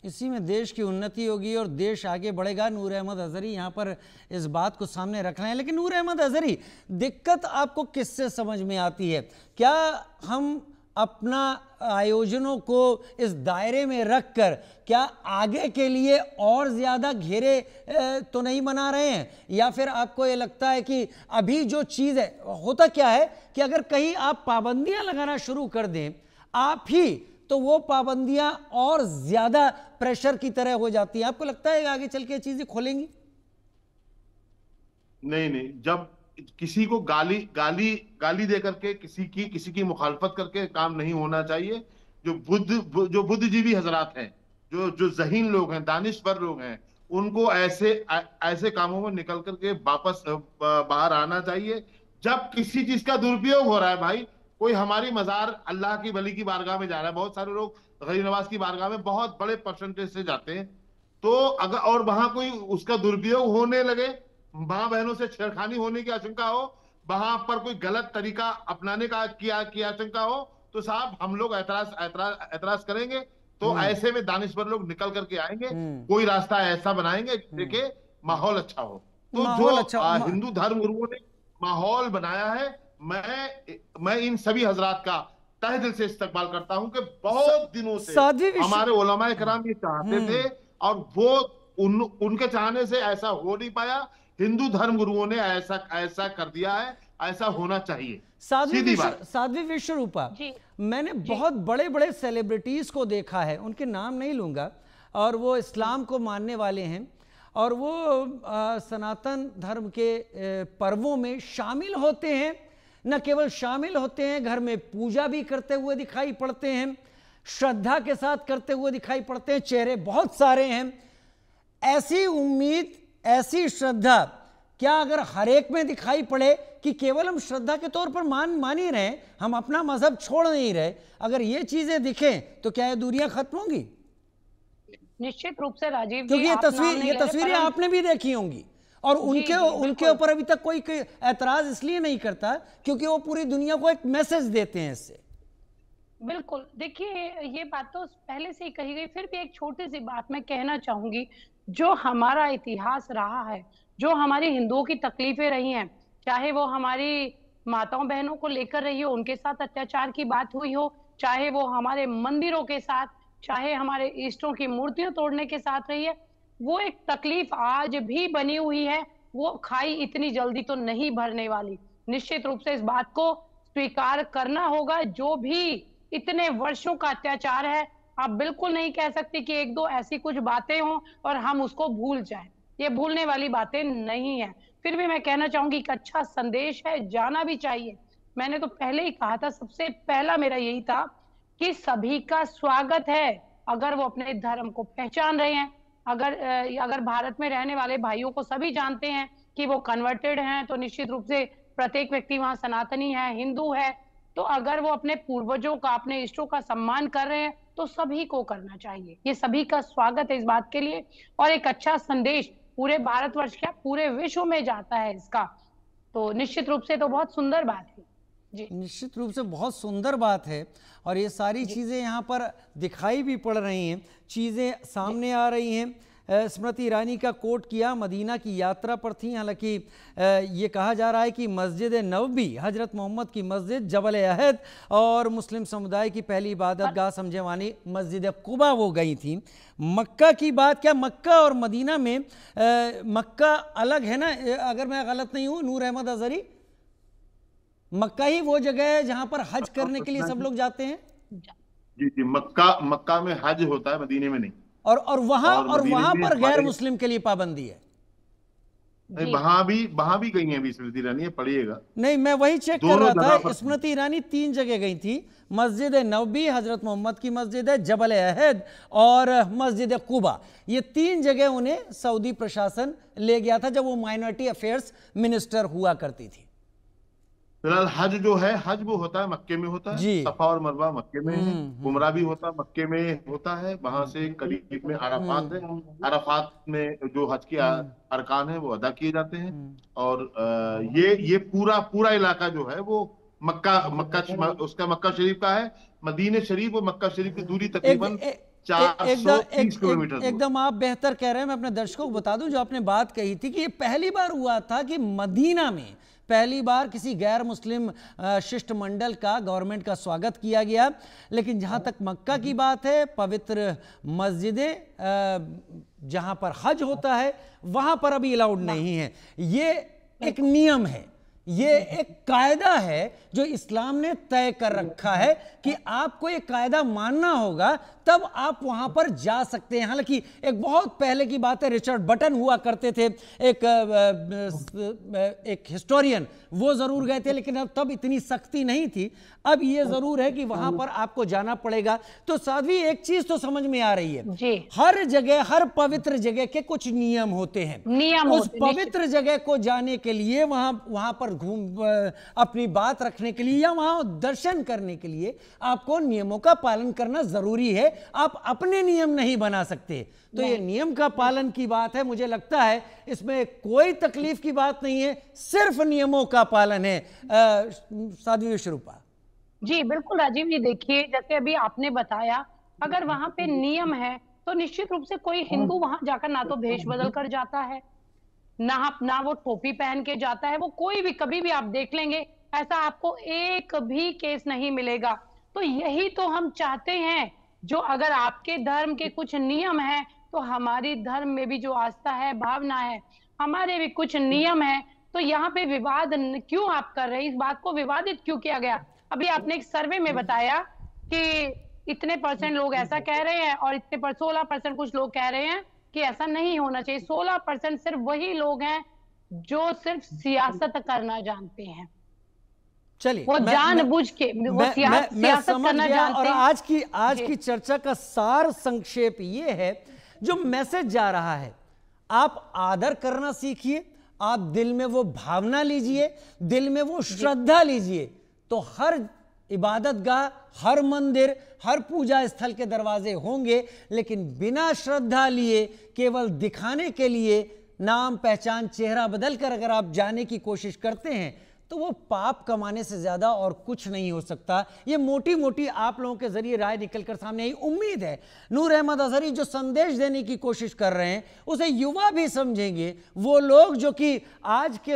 इसी में देश की उन्नति होगी और देश आगे बढ़ेगा। नूर अहमद अजहरी यहाँ पर इस बात को सामने रख रहे हैं। लेकिन नूर अहमद अजहरी, दिक्कत आपको किससे समझ में आती है? क्या हम अपना आयोजनों को इस दायरे में रखकर क्या आगे के लिए और ज़्यादा घेरे तो नहीं बना रहे हैं, या फिर आपको ये लगता है कि अभी जो चीज़ है, होता क्या है कि अगर कहीं आप पाबंदियां लगाना शुरू कर दें आप ही, तो वो पाबंदियां और ज्यादा प्रेशर की तरह हो जाती है। आपको लगता है आगे चल के चीजें खोलेंगी? नहीं नहीं, जब किसी को गाली गाली गाली दे करके किसी की मुखालफत करके काम नहीं होना चाहिए। जो बुद्धिजीवी हजरात हैं, जो जो ज़हीन लोग हैं, दानिशवर लोग हैं, उनको ऐसे कामों में निकल करके वापस बाहर आना चाहिए। जब किसी चीज का दुरुपयोग हो रहा है भाई, कोई हमारी मजार अल्लाह की वली की बारगाह में जा रहा है, बहुत सारे लोग गरीब नवाज की बारगाह में बहुत बड़े परसेंटेज से जाते हैं, तो अगर और वहां कोई उसका दुरुपयोग होने लगे, मां बहनों से छेड़खानी होने की आशंका हो, वहां पर कोई गलत तरीका अपनाने का की आशंका हो, तो साहब हम लोग एतराज करेंगे। तो ऐसे में दानिशवर लोग निकल करके आएंगे, कोई रास्ता ऐसा बनाएंगे जिससे माहौल अच्छा हो। तो माहौल अच्छा जो हिंदू धर्म गुरुओं ने माहौल बनाया है, मैं इन सभी हजरात का तहे दिल से इस्तकबाल करता हूं कि बहुत दिनों से हमारे उलमाए कराम ये चाहते थे, और वो उनके चाहने से ऐसा हो नहीं पाया। हिंदू धर्म गुरुओं ने ऐसा कर दिया है, ऐसा होना चाहिए। साध्वी विश्वरूपा, मैंने बहुत बड़े बड़े सेलिब्रिटीज को देखा है, उनके नाम नहीं लूंगा, और वो इस्लाम को मानने वाले हैं और वो सनातन धर्म के पर्वों में शामिल होते हैं। न केवल शामिल होते हैं, घर में पूजा भी करते हुए दिखाई पड़ते हैं, श्रद्धा के साथ करते हुए दिखाई पड़ते हैं, चेहरे बहुत सारे हैं। ऐसी उम्मीद, ऐसी श्रद्धा क्या अगर हर एक में दिखाई पड़े कि केवल हम श्रद्धा के तौर पर मान ही रहे, हम अपना मजहब छोड़ नहीं रहे, अगर ये चीजें दिखें तो क्या ये दूरियां खत्म होंगी? निश्चित रूप से राजीव, क्योंकि ये तस्वीरें आपने भी देखी होंगी, और उनके ऊपर अभी तक कोई ऐतराज इसलिए नहीं करता क्योंकि वो पूरी दुनिया को एक मैसेज देते हैं इससे। बिल्कुल, देखिए ये बात तो पहले से ही कही गई, फिर भी एक छोटी सी बात मैं कहना चाहूंगी। जो हमारा इतिहास रहा है, जो हमारी हिंदुओं की तकलीफें रही हैं, चाहे वो हमारी माताओं बहनों को लेकर रही हो, उनके साथ अत्याचार की बात हुई हो, चाहे वो हमारे मंदिरों के साथ, चाहे हमारे इष्टों की मूर्तियां तोड़ने के साथ रही है, वो एक तकलीफ आज भी बनी हुई है। वो खाई इतनी जल्दी तो नहीं भरने वाली। निश्चित रूप से इस बात को स्वीकार करना होगा। जो भी इतने वर्षों का अत्याचार है, आप बिल्कुल नहीं कह सकते कि एक दो ऐसी कुछ बातें हों और हम उसको भूल जाएं। ये भूलने वाली बातें नहीं है। फिर भी मैं कहना चाहूंगी कि अच्छा संदेश है, जाना भी चाहिए। मैंने तो पहले ही कहा था, सबसे पहला मेरा यही था कि सभी का स्वागत है अगर वो अपने धर्म को पहचान रहे हैं। अगर भारत में रहने वाले भाइयों को सभी जानते हैं कि वो कन्वर्टेड हैं, तो निश्चित रूप से प्रत्येक व्यक्ति वहां सनातनी है, हिंदू है, तो अगर वो अपने पूर्वजों का, अपने इष्टों का सम्मान कर रहे हैं तो सभी को करना चाहिए। ये सभी का स्वागत है इस बात के लिए, और एक अच्छा संदेश पूरे भारतवर्ष क्या पूरे विश्व में जाता है इसका, तो निश्चित रूप से तो बहुत सुंदर बात है जी। निश्चित रूप से बहुत सुंदर बात है, और ये सारी चीज़ें यहाँ पर दिखाई भी पड़ रही हैं, चीज़ें सामने आ रही हैं। स्मृति ईरानी का कोट किया, मदीना की यात्रा पर थी। हालांकि ये कहा जा रहा है कि मस्जिद नबवी, हजरत मोहम्मद की मस्जिद, जबल अहद और मुस्लिम समुदाय की पहली इबादत गाह समझे वाली मस्जिद कुबा वो गई थी। मक्का की बात, क्या मक्का और मदीना में मक्का अलग है ना, अगर मैं गलत नहीं हूँ नूर अहमद अजहरी? मक्का ही वो जगह है जहां पर हज करने के लिए सब लोग जाते हैं। जी जी, मक्का में हज होता है, मदीने में नहीं। और वहां पर गैर मुस्लिम के लिए पाबंदी है। वहां भी गई हैं स्मृति ईरानी, पढ़िएगा। नहीं, मैं वही चेक कर रहा था। स्मृति ईरानी 3 जगह गई थी, मस्जिद नबवी, हजरत मोहम्मद की मस्जिद है, जबल अहद और मस्जिद कुबा। ये 3 जगह उन्हें सऊदी प्रशासन ले गया था जब वो माइनॉरिटी अफेयर्स मिनिस्टर हुआ करती थी। फिलहाल हज जो है, हज वो होता है मक्के में होता है, सफा और मरवा मक्के में है, उमरा भी होता है मक्के में होता है। वहां से करीब में अराफात है, अराफात में जो हज के अरकान है वो अदा किए जाते हैं। और ये पूरा इलाका जो है वो मक्का शरीफ का है। मदीने शरीफ और मक्का शरीफ की दूरी तकरीबन 430 किलोमीटर दूर। एकदम आप बेहतर कह रहे हैं। मैं अपने दर्शकों को बता दूं, जो आपने बात कही थी कि ये पहली बार हुआ था कि मदीना में पहली बार किसी गैर मुस्लिम शिष्टमंडल का, गवर्नमेंट का स्वागत किया गया। लेकिन जहां तक मक्का की बात है, पवित्र मस्जिदें जहां पर हज होता है वहां पर अभी अलाउड नहीं है। ये एक नियम है, ये एक कायदा है जो इस्लाम ने तय कर रखा है कि आपको ये कायदा मानना होगा, तब आप वहां पर जा सकते हैं। हालांकि एक बहुत पहले की बात है, रिचर्ड बटन हुआ करते थे, एक हिस्टोरियन, वो जरूर गए थे, लेकिन अब तब इतनी सख्ती नहीं थी। अब ये जरूर है कि वहां पर आपको जाना पड़ेगा। तो साध्वी, एक चीज तो समझ में आ रही है जी। हर जगह, हर पवित्र जगह के कुछ नियम होते हैं। उस पवित्र जगह को जाने के लिए, वहां पर अपनी बात रखने के लिए या वहां दर्शन करने के लिए आपको नियमों का पालन करना जरूरी है। आप अपने नियम नहीं बना सकते। तो ये नियम का पालन की बात है। मुझे लगता है इसमें कोई तकलीफ की बात नहीं है, सिर्फ नियमों का पालन है। साध्वी विश्वरूपा जी, बिल्कुल राजीव जी। देखिए, जैसे अभी आपने बताया, अगर वहां पे नियम है तो निश्चित रूप से कोई हिंदू वहां जाकर ना तो भेष बदल कर जाता है, ना वो टोपी पहन के जाता है। वो कोई भी, कभी भी आप देख लेंगे, ऐसा आपको एक भी केस नहीं मिलेगा। तो यही तो हम चाहते हैं, जो अगर आपके धर्म के कुछ नियम हैं, तो हमारी धर्म में भी जो आस्था है, भावना है, हमारे भी कुछ नियम है। तो यहाँ पे विवाद क्यों आप कर रहे हैं? इस बात को विवादित क्यों किया गया? अभी आपने एक सर्वे में बताया कि इतने % लोग ऐसा कह रहे हैं और इतने 16% कुछ लोग कह रहे हैं कि ऐसा नहीं होना चाहिए। 16% सिर्फ वही लोग हैं जो सिर्फ सियासत करना जानते हैं। चलिए, वो जानबूझ के वो सियासत करना जानते हैं। और आज की चर्चा का सार संक्षेप ये है, जो मैसेज जा रहा है, आप आदर करना सीखिए, आप दिल में वो भावना लीजिए, दिल में वो श्रद्धा लीजिए, तो हर इबादतगाह, हर मंदिर, हर पूजा स्थल के दरवाजे होंगे। लेकिन बिना श्रद्धा लिए, केवल दिखाने के लिए, नाम पहचान, चेहरा बदल कर अगर आप जाने की कोशिश करते हैं, तो वो पाप कमाने से ज्यादा और कुछ नहीं हो सकता। ये मोटी मोटी आप लोगों के जरिए राय निकलकर सामने आई। उम्मीद है नूर अहमद अजहरी जो संदेश देने की कोशिश कर रहे हैं, उसे युवा भी समझेंगे। वो लोग जो कि आज के